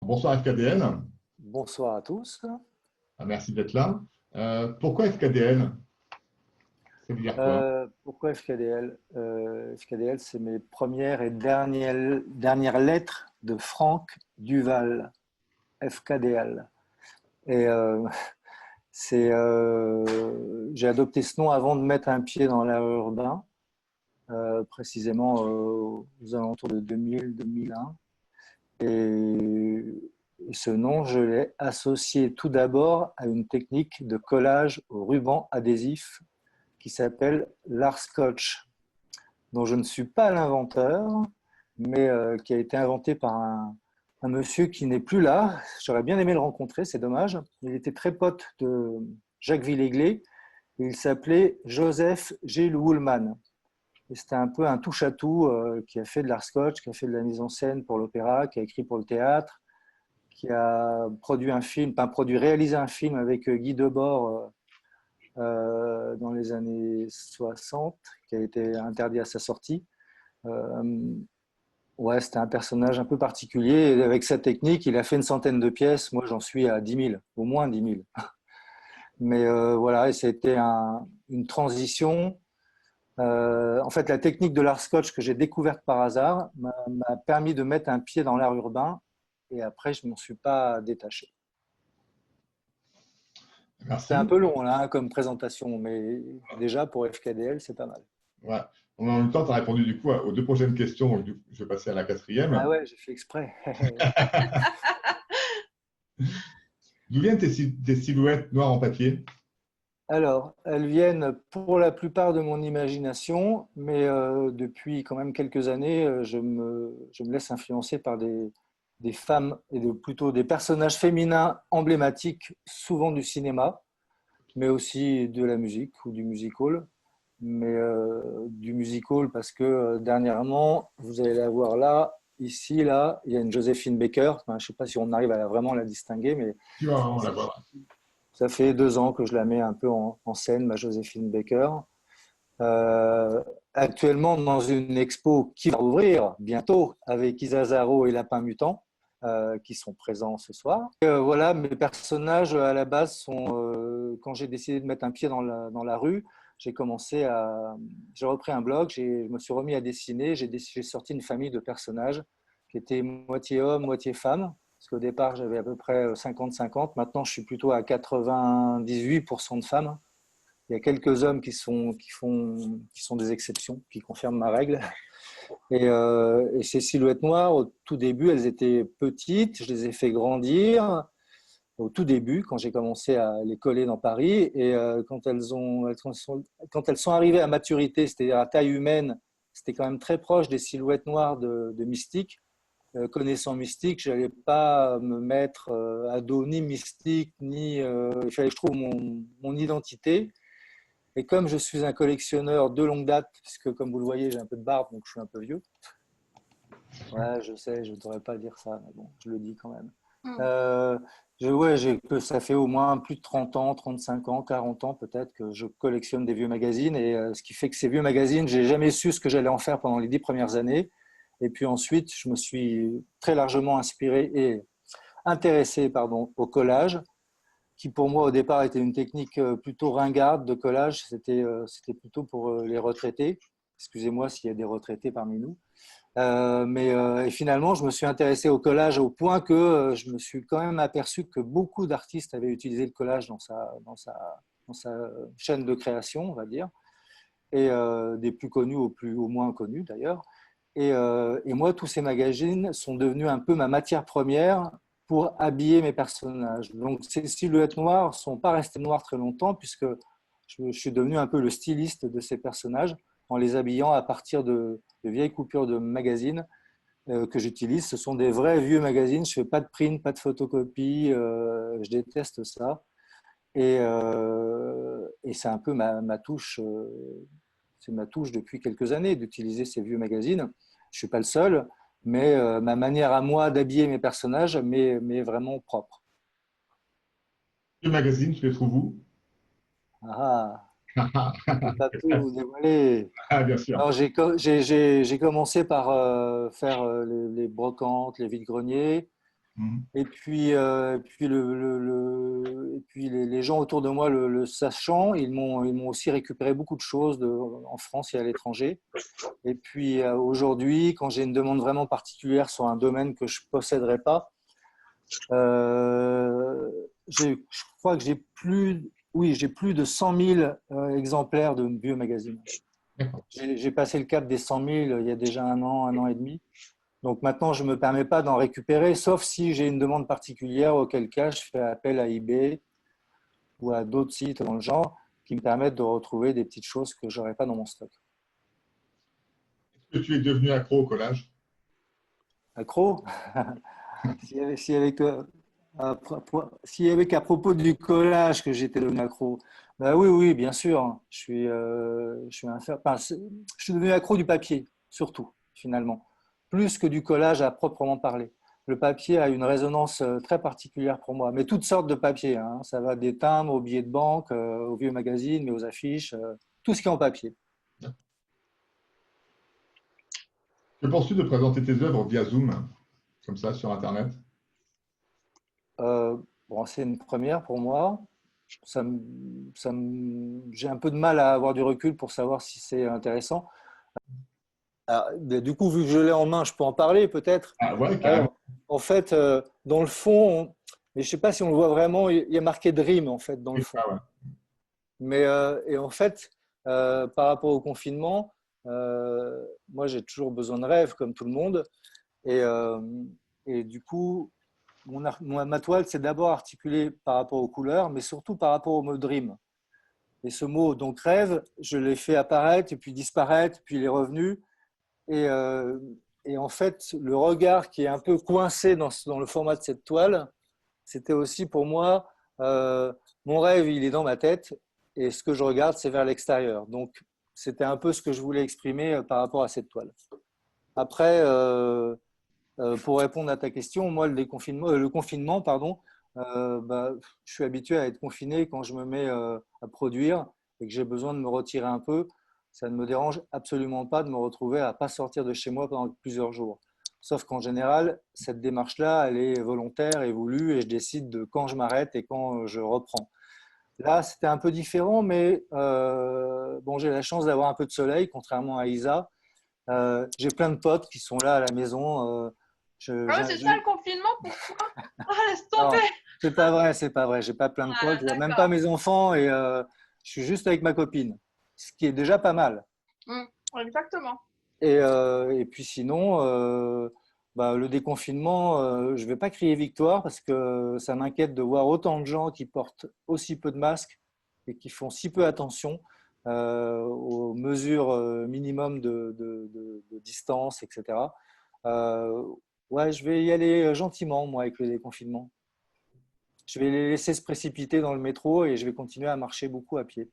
Bonsoir FKDL. Bonsoir à tous. Merci d'être là. Pourquoi FKDL? Ça veut dire quoi? Pourquoi FKDL? FKDL, c'est mes premières et dernières lettres de Franck Duval, FKDL. Et j'ai adopté ce nom avant de mettre un pied dans l'air urbain, précisément aux alentours de 2000-2001. Et ce nom, je l'ai associé tout d'abord à une technique de collage au ruban adhésif qui s'appelle l'art scotch, dont je ne suis pas l'inventeur, mais qui a été inventé par un monsieur qui n'est plus là. J'aurais bien aimé le rencontrer, c'est dommage. Il était très pote de Jacques Villéglet et il s'appelait Joseph Gilles Woolman. Et c'était un peu un touche-à-tout qui a fait de l'art scotch, qui a fait de la mise en scène pour l'opéra, qui a écrit pour le théâtre, qui a produit un film, réalisé un film avec Guy Debord dans les années 60, qui a été interdit à sa sortie. Ouais, c'était un personnage un peu particulier. Et avec sa technique, il a fait une centaine de pièces. Moi, j'en suis à 10 000, au moins 10 000. Mais voilà, et ça a été une transition. En fait, la technique de l'art scotch que j'ai découverte par hasard m'a permis de mettre un pied dans l'art urbain. Et après, je ne m'en suis pas détaché. C'est un Merci. peu long là, comme présentation, mais déjà pour FKDL, c'est pas mal. Ouais. En même temps, tu as répondu du coup aux deux prochaines questions. Donc, je vais passer à la Ah quatrième. ouais, j'ai fait exprès. D'où viennent tes silhouettes noires en papier? Alors, elles viennent pour la plupart de mon imagination, mais depuis quand même quelques années, je me laisse influencer par des femmes et plutôt des personnages féminins emblématiques, souvent du cinéma, mais aussi de la musique ou du musical. Mais du musical parce que dernièrement, vous allez la voir là, ici, là, il y a une Joséphine Baker. Enfin, je ne sais pas si on arrive à vraiment la distinguer, mais Tu vas vraiment la ça, voir. ça fait 2 ans que je la mets un peu en scène, ma Joséphine Baker. Euh, Actuellement, dans une expo qui va ouvrir bientôt avec Isa Zaro et Lapin Mutant, qui sont présents ce soir. Voilà, mes personnages à la base sont, quand j'ai décidé de mettre un pied dans la rue, j'ai repris un blog, je me suis remis à dessiner, j'ai sorti une famille de personnages qui étaient moitié hommes, moitié femmes. Parce qu'au départ, j'avais à peu près 50-50. Maintenant, je suis plutôt à 98% de femmes. Il y a quelques hommes qui sont des exceptions, qui confirment ma règle. Et ces silhouettes noires, au tout début, elles étaient petites. Je les ai fait grandir au tout début, quand j'ai commencé à les coller dans Paris. Et quand elles sont arrivées à maturité, c'est-à-dire à taille humaine, c'était quand même très proche des silhouettes noires de Mystique. Connaissant Mystique, je n'allais pas me mettre à dos ni Mystique, ni. Il fallait que je trouve mon identité. Et comme je suis un collectionneur de longue date, puisque comme vous le voyez, j'ai un peu de barbe, donc je suis un peu vieux. Ouais, je sais, je ne devrais pas dire ça, mais bon, je le dis quand même. Euh, Ça fait au moins plus de 30 ans, 35 ans, 40 ans peut-être que je collectionne des vieux magazines. Et ce qui fait que ces vieux magazines, j'ai jamais su ce que j'allais en faire pendant les 10 premières années. Et puis ensuite, je me suis très largement inspiré et intéressé, pardon, au collage, qui pour moi au départ était une technique plutôt ringarde de collage. C'était plutôt pour les retraités. Excusez-moi s'il y a des retraités parmi nous. Et finalement, je me suis intéressé au collage au point que je me suis quand même aperçu que beaucoup d'artistes avaient utilisé le collage dans sa chaîne de création, on va dire, et des plus connus au moins connus d'ailleurs. Et moi, tous ces magazines sont devenus un peu ma matière première pour habiller mes personnages. Donc, ces silhouettes noires ne sont pas restées noires très longtemps puisque je suis devenu un peu le styliste de ces personnages en les habillant à partir de vieilles coupures de magazines que j'utilise. Ce sont des vrais vieux magazines. Je ne fais pas de print, pas de photocopie. Je déteste ça. Et c'est un peu ma touche. C'est ma touche depuis quelques années d'utiliser ces vieux magazines. Je ne suis pas le seul, mais ma manière à moi d'habiller mes personnages m'est vraiment propre. Le magazine, tu les trouves où? Ah, je ne peux pas tout vous dévoiler. Ah, bien sûr. Alors, j'ai commencé par faire les brocantes, les vides-greniers. Mhm. Et puis les gens autour de moi le sachant, ils m'ont aussi récupéré beaucoup de choses en France et à l'étranger. Et puis aujourd'hui, quand j'ai une demande vraiment particulière sur un domaine que je ne posséderais pas, je crois que j'ai plus de 100 000 exemplaires de Vieux Magazine. D'accord. J'ai passé le cap des 100 000 il y a déjà un an et demi. Donc maintenant, je ne me permets pas d'en récupérer, sauf si j'ai une demande particulière, auquel cas je fais appel à eBay ou à d'autres sites dans le genre qui me permettent de retrouver des petites choses que je n'aurais pas dans mon stock. Est-ce que tu es devenu accro au collage? Accro? Si avec, si avec à propos du collage que j'étais devenu accro, bah oui, oui, bien sûr. Je suis devenu accro du papier, surtout, finalement, plus que du collage à proprement parler. Le papier a une résonance très particulière pour moi, mais toutes sortes de papiers, hein. Ça va des timbres aux billets de banque, aux vieux magazines, mais aux affiches, tout ce qui est en papier. Que penses-tu de présenter tes œuvres via Zoom, comme ça, sur Internet? Bon, c'est une première pour moi. J'ai un peu de mal à avoir du recul pour savoir si c'est intéressant. Alors, du coup, vu que je l'ai en main, je peux en parler peut-être. Ah ouais, carrément. Alors, en fait, dans le fond, mais je ne sais pas si on le voit vraiment, il y a marqué Dream en fait dans le Oui, fond. ah ouais. Mais et en fait, par rapport au confinement, moi j'ai toujours besoin de rêves comme tout le monde. Et, euh, et du coup, ma toile, c'est d'abord articulé par rapport aux couleurs, mais surtout par rapport au mot dream. Et ce mot, donc rêve, je l'ai fait apparaître et puis disparaître, puis il est revenu. Et, euh, et en fait, le regard qui est un peu coincé dans le format de cette toile, c'était aussi pour moi, mon rêve, il est dans ma tête et ce que je regarde, c'est vers l'extérieur. Donc, c'était un peu ce que je voulais exprimer par rapport à cette toile. Après, pour répondre à ta question, moi, le confinement, pardon, bah, je suis habitué à être confiné quand je me mets à produire et que j'ai besoin de me retirer un peu. Ça ne me dérange absolument pas de me retrouver à ne pas sortir de chez moi pendant plusieurs jours. Sauf qu'en général, cette démarche-là, elle est volontaire et voulue et je décide de quand je m'arrête et quand je reprends. Là, c'était un peu différent, mais bon, j'ai la chance d'avoir un peu de soleil, contrairement à Isa. J'ai plein de potes qui sont là à la maison. Ah ouais, c'est ça le confinement pour toi? Ah, laisse tomber! Non, c'est pas vrai, c'est pas vrai. J'ai pas plein de potes, Ah, je vois même pas d'accord. mes enfants et je suis juste avec ma copine, ce qui est déjà pas mal. Mm, exactement. Et puis sinon, bah, le déconfinement, je vais pas crier victoire parce que ça m'inquiète de voir autant de gens qui portent aussi peu de masques et qui font si peu attention aux mesures minimum de distance, etc. Euh, ouais, je vais y aller gentiment, moi, avec le déconfinement. Je vais les laisser se précipiter dans le métro et je vais continuer à marcher beaucoup à pied.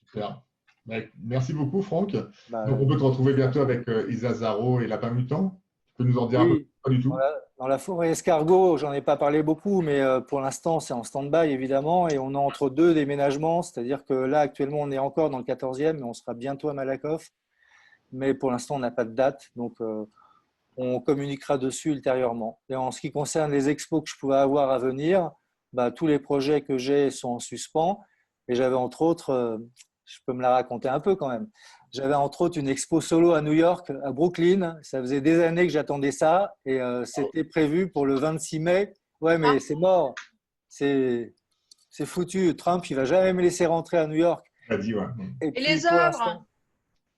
Super. Bah, merci beaucoup, Franck. Donc, Bah, on peut te retrouver bientôt merci. avec Isa Zaro et Lapin Mutant. Tu peux nous en dire un peu plus? Oui, Pas du tout. dans la forêt escargot, j'en ai pas parlé beaucoup, mais pour l'instant, c'est en stand-by, évidemment, et on est entre deux déménagements, c'est-à-dire que là, actuellement, on est encore dans le 14e, mais on sera bientôt à Malakoff. Mais pour l'instant, on n'a pas de date, donc on communiquera dessus ultérieurement. Et en ce qui concerne les expos que je pouvais avoir à venir, bah, tous les projets que j'ai sont en suspens. Et j'avais entre autres, je peux me la raconter un peu quand même, j'avais entre autres une expo solo à New York, à Brooklyn. Ça faisait des années que j'attendais ça et c'était prévu pour le 26 mai. Ouais, Ah, mais c'est mort. C'est foutu. Trump, il va jamais me laisser rentrer à New York. Tu as dit, ouais. Et et puis les pour œuvres? l'instant,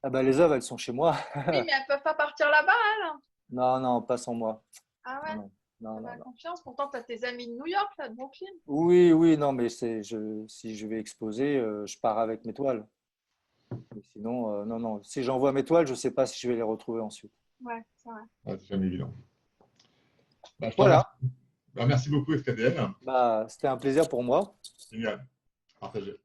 ah bah, les œuvres, elles sont chez moi. Oui, mais elles peuvent pas partir là-bas, elles. Non, non, pas sans moi. Ah Non, ouais, non, non, t'as non, pas non. confiance. Pourtant, t'as tes amis de New York, là, de Brooklyn. Oui, oui, non, mais si je vais exposer, je pars avec mes toiles. Mais sinon, non, non. Si j'envoie mes toiles, je ne sais pas si je vais les retrouver ensuite. Ouais, c'est vrai. Ouais, c'est jamais évident. Bah, je te remercie. Voilà, Bah, merci beaucoup, FKDL. bah, c'était un plaisir pour moi. Génial. Partagé.